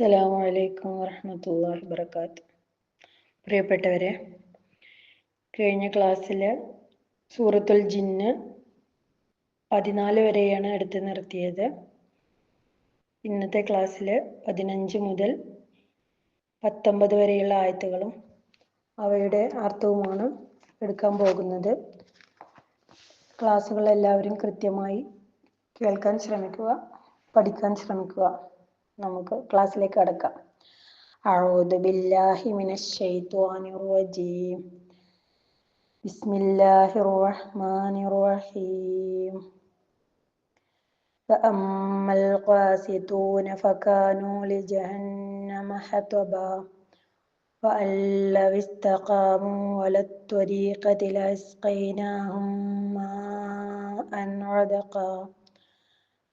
അസ്സലാമു അലൈക്കും വറഹ്മത്തുള്ളാഹി വബറകാതുഹു. പ്രിയപ്പെട്ടവരെ, കഴിഞ്ഞ ക്ലാസ്സിൽ സൂറത്തുൽ ജിന്ന് 14 വരെയാണ് എടുത്തു നിർത്തിയത്. ഇന്നത്തെ ക്ലാസ്സിൽ 15 മുതൽ 19 വരെയുള്ള ആയത്തുകളും അവയുടെ അർത്ഥവുമാണ് എടുക്കാൻ പോകുന്നത്. ക്ലാസ്സുകൾ എല്ലാവരും കൃത്യമായി കേൾക്കാൻ ശ്രമിക്കുക, പഠിക്കാൻ ശ്രമിക്കുക. നമുക്ക് ക്ലാസ്സിലേക്ക് കടക്കാം. അഊദു ബില്ലാഹി മിനശ് ശൈത്വാനിർ റജീം. ബിസ്മില്ലാഹിർ റഹ്മാനിർ റഹീം. ഫഅമ്മൽ ഖാസിതൂന ഫകാനൂ ലിജഹന്നമ ഹതബാ വഅൻ ലൗ ഇസ്തഖാമൂ അലത് ത്വരീഖതി ലഅസ്ഖൈനാഹും മാഅൻ ഗദഖാ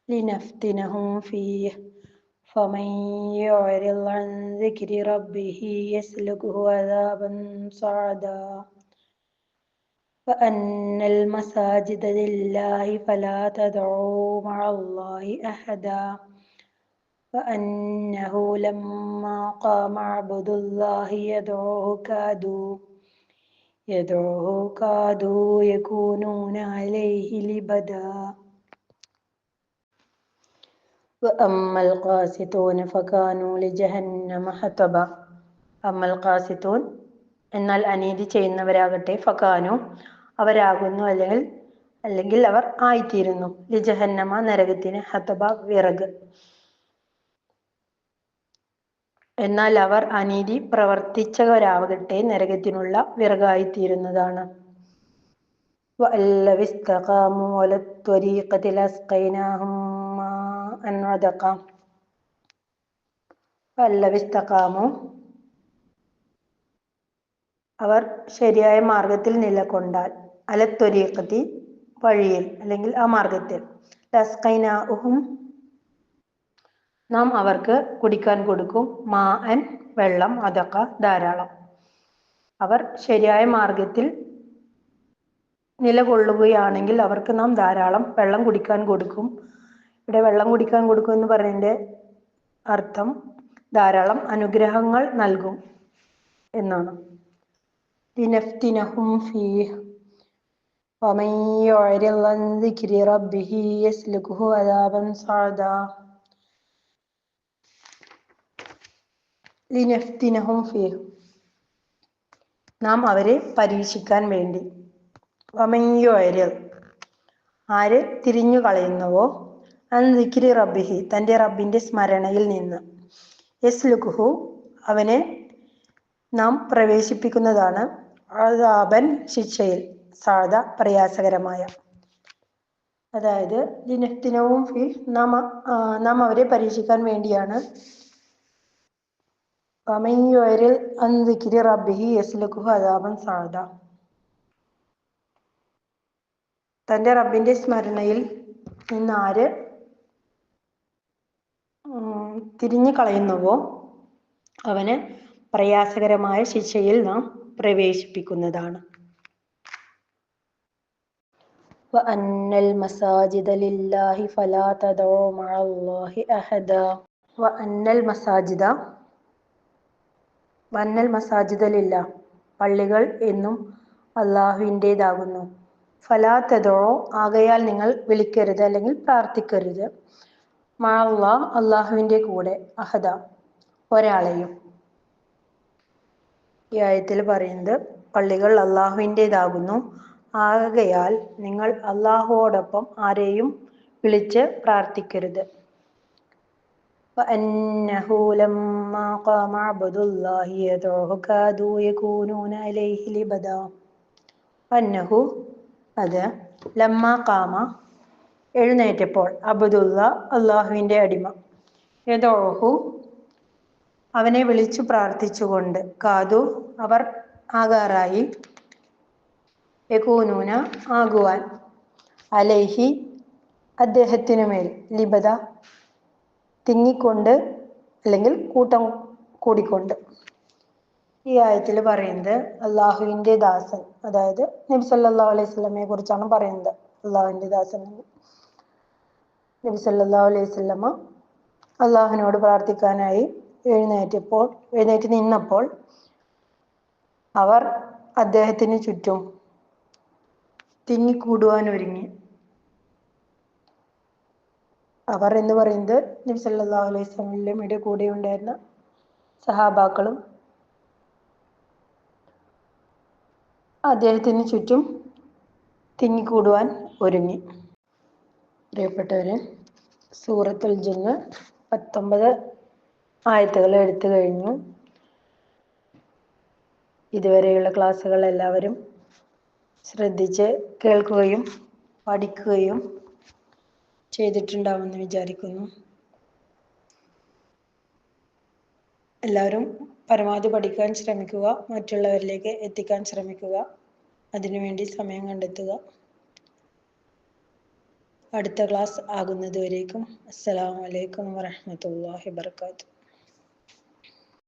ലിനഫ്തിനഹും ഫീഹി فمن يعرض عن ذكر ربه يسلكه عذابا صعدا وأن المساجد لله فلا تدعوا مع الله أحدا وأنه لما قام عبد الله يدعوه كادوا يكونون عليه لبدا وأما القاسطون فكانوا لجهنم حطبا. അമ്മൽ ഖാസിത്തൂൻ എന്നാൽ അനീതി ചെയ്യുന്നവരാകട്ടെ ഫകാനു അവരാകുന്നു അല്ലെങ്കിൽ അവർ ആയിത്തീരുന്നു ലിജഹന്നമ നരകത്തിന് ഹതബ വിറക്. എന്നാൽ അവർ അനീതി പ്രവർത്തിച്ചവരാകട്ടെ നരകത്തിനുള്ള വിറകായിത്തീരുന്നതാണ്. വഅല്ലൗ ഇസ്തഖാമൂ അലത് ത്വരീഖതി ലഅസ്ഖൈനാഹും മാഅൻ ഗദഖാ. വഅല്ലൗ ഇസ്തഖാമൂ അവർ ശരിയായ മാർഗത്തിൽ നിലകൊണ്ടാൽ, അലത് ത്വരീഖതി വഴിയിൽ അല്ലെങ്കിൽ ആ മാർഗത്തിൽ, ലഅസ്ഖൈനാഹും നാം അവർക്ക് കുടിക്കാൻ കൊടുക്കും, മാഅൻ വെള്ളം, ഗദഖ ധാരാളം. അവർ ശരിയായ മാർഗത്തിൽ നിലകൊള്ളുകയാണെങ്കിൽ അവർക്ക് നാം ധാരാളം വെള്ളം കുടിക്കാൻ കൊടുക്കും. ഇവിടെ വെള്ളം കുടിക്കാൻ കൊടുക്കും എന്ന് പറയുന്നതിന്റെ അർത്ഥം ധാരാളം അനുഗ്രഹങ്ങൾ നൽകും എന്നാണ്. ലിനഫ്തിനഹും ഫീഹി വമൻ യുഅ്രിദ് അൻ ദിക്രി റബ്ബിഹി യസ്ലുക്ഹു അദാബൻ സഅദാ. ലിനഫ്തിനഹും ഫീഹി നാം അവരെ പരീക്ഷിക്കാൻ വേണ്ടി. വമൻ യുഅ്രിദ് ആര് തിരിഞ്ഞു കളയുന്നുവോ, അൻ ദിക്രി റബ്ബിഹി തൻ്റെ റബ്ബിൻ്റെ സ്മരണയിൽ നിന്ന്, യസ്ലുക്ഹു അവനെ നാം പ്രവേശിപ്പിക്കുന്നതാണ്, അദാബൻ ശിക്ഷയിൽ, സഅദ പ്രയാസകരമായ. അതായത് ലിനഫ്തിനഹും ഫീഹി നാം അവരെ പരീക്ഷിക്കാൻ വേണ്ടിയാണ്. വമൻ യുഅ്രിദ് അൻ ദിക്രി റബ്ബിഹി യസ്ലുക്ഹു അദാബൻ സഅദ തൻ്റെ റബ്ബിൻ്റെ സ്മരണയിൽ നിന്ന് ആര് തിരിഞ്ഞു കളയുന്നുവോ അവന് പ്രയാസകരമായ ശിക്ഷയിൽ നാം പ്രവേശിപ്പിക്കുന്നതാണ്. വഅന്നൽ മസാജിദ ലില്ലാഹി ഫലാ തദഉ മഅല്ലാഹി അഹദാ. വഅന്നൽ മസാജിദ ലില്ലാഹ് പള്ളികൾ എന്നും അല്ലാഹുവിൻ്റെതാകുന്നു. ഫലാ തദഉ ആകയാൽ നിങ്ങൾ വിളിക്കരുത് അല്ലെങ്കിൽ പ്രാർത്ഥിക്കരുത്, മഅല്ലാഹ് അല്ലാഹുവിൻ്റെ കൂടെ, അഹദ ഒരാളെയും. ഈ ആയത്തിൽ പറയുന്നത് പള്ളികൾ അല്ലാഹുവിൻ്റെതാകുന്നു, ആകയാൽ നിങ്ങൾ അല്ലാഹുവോടൊപ്പം ആരെയും വിളിച്ച് പ്രാർത്ഥിക്കരുത്. വഅന്നഹു ലമ്മാ ഖാമ അബ്ദുല്ലാഹി യദ്ഉഹു കാദൂ യകൂനൂന അലൈഹി ലിബദാ. വഅന്നഹു അത്, ലമ്മാ ഖാമ എഴുന്നേറ്റപ്പോൾ, അബ്ദുല്ല അല്ലാഹുവിൻ്റെ അടിമ, യദ്ഉഹു അവനെ വിളിച്ചു പ്രാർത്ഥിച്ചുകൊണ്ട്, കാദു അവർ ആകാറായി, യകൂനൂന ആകുവാൻ, അലൈഹി അദ്ദേഹത്തിനുമേൽ, ലിബദ തിങ്ങിക്കൊണ്ട് അല്ലെങ്കിൽ കൂട്ടം കൂടിക്കൊണ്ട്. ഈ ആയത്തിൽ പറയുന്നത് അള്ളാഹുവിൻ്റെ ദാസൻ, അതായത് നബി സല്ലല്ലാഹു അലൈഹി വസല്ലമയെ കുറിച്ചാണ് പറയുന്നത്. അള്ളാഹുവിൻ്റെ ദാസൻ നബി സല്ലല്ലാഹു അലൈഹി വസല്ലമ അള്ളാഹുവിനോട് പ്രാർത്ഥിക്കാനായി എഴുന്നേറ്റ് നിന്നപ്പോൾ അവർ അദ്ദേഹത്തിന് ചുറ്റും തിങ്ങിക്കൂടുവാൻ ഒരുങ്ങി. അവർ എന്ന് പറയുന്നത് നബി സല്ലല്ലാഹു അലൈഹി വസല്ലമയുടെ കൂടെ ഉണ്ടായിരുന്ന സഹാബാക്കളും അദ്ദേഹത്തിന് ചുറ്റും തിങ്ങിക്കൂടുവാൻ ഒരുങ്ങി. പ്രിയപ്പെട്ടവരെ, സൂറത്തുൽ ജിന്ന് 19 ആയത്തുകൾ എടുത്തു കഴിഞ്ഞു. ഇതുവരെയുള്ള ക്ലാസ്സുകൾ എല്ലാവരും ശ്രദ്ധിച്ച് കേൾക്കുകയും പഠിക്കുകയും ചെയ്തിട്ടുണ്ടാവുമെന്ന് വിചാരിക്കുന്നു. എല്ലാവരും പരമാവധി പഠിക്കാൻ ശ്രമിക്കുക, മറ്റുള്ളവരിലേക്ക് എത്തിക്കാൻ ശ്രമിക്കുക, അതിനുവേണ്ടി സമയം കണ്ടെത്തുക. അടുത്ത ക്ലാസ് ആകുന്നത് വരേക്കും അസ്സലാമു അലൈക്കും വറഹ്മത്തുള്ളാഹി വബറകാതുഹു.